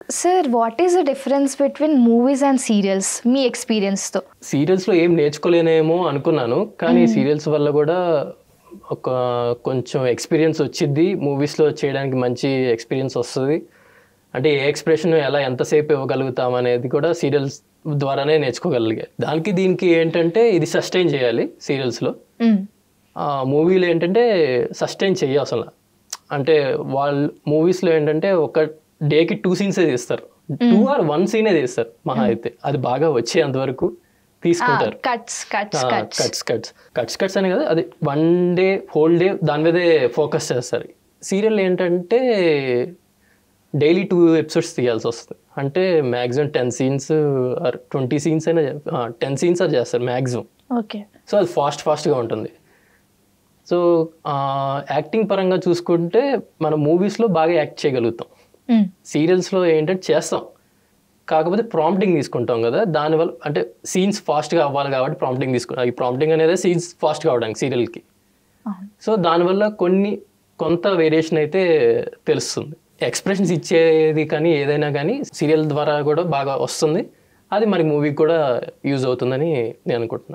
Sir what is the difference between movies and serials మీ ఎక్స్పీరియన్స్తో? సీరియల్స్లో ఏం నేర్చుకోలేనేమో అనుకున్నాను, కానీ సీరియల్స్ వల్ల కూడా ఒక కొంచెం ఎక్స్పీరియన్స్ వచ్చింది. మూవీస్లో చేయడానికి మంచి ఎక్స్పీరియన్స్ వస్తుంది. అంటే ఏ ఎక్స్ప్రెషన్ ఎలా ఎంతసేపు ఇవ్వగలుగుతాం అనేది కూడా సీరియల్స్ ద్వారానే నేర్చుకోగలిగే. దానికి దీనికి ఏంటంటే ఇది సస్టైన్ చేయాలి సీరియల్స్లో. మూవీలో ఏంటంటే సస్టైన్ చెయ్యి అసలు. అంటే వాళ్ళు మూవీస్లో ఏంటంటే ఒక డేకి 2 సీన్సే తీస్తారు, 2 or 1 సీనే తీస్తారు మహా అయితే. అది బాగా వచ్చేంతవరకు తీసుకుంటారు. కట్స్ అనే కదా, అది 1 డే హోల్ డే దాని మీదే ఫోకస్ చేస్తారు. సీరియల్ ఏంటంటే డైలీ 2 ఎపిసోడ్స్ తీయాల్సి వస్తుంది. అంటే మ్యాక్సిమం 10 సీన్స్ ఆర్ 20 సీన్స్ అయినా 10 సీన్స్ అది చేస్తారు మ్యాక్సిమం. ఓకే. సో అది ఫాస్ట్గా ఉంటుంది. సో యాక్టింగ్ పరంగా చూసుకుంటే మనం మూవీస్లో బాగా యాక్ట్ చేయగలుగుతాం. సీరియల్స్లో ఏంటంటే చేస్తాం, కాకపోతే ప్రాంప్టింగ్ తీసుకుంటాం కదా, దానివల్ల అంటే సీన్స్ ఫాస్ట్గా అవ్వాలి కాబట్టి ప్రాంప్టింగ్ తీసుకుంటాం. ఈ ప్రాంప్టింగ్ అనేది సీన్స్ ఫాస్ట్గా అవడానికి సీరియల్కి. సో దానివల్ల కొంత వేరియేషన్ అయితే తెలుస్తుంది. ఎక్స్ప్రెషన్స్ ఇచ్చేది కానీ ఏదైనా కానీ సీరియల్ ద్వారా కూడా బాగా వస్తుంది. అది మరి మూవీకి కూడా యూజ్ అవుతుందని నేను అనుకుంటున్నాను.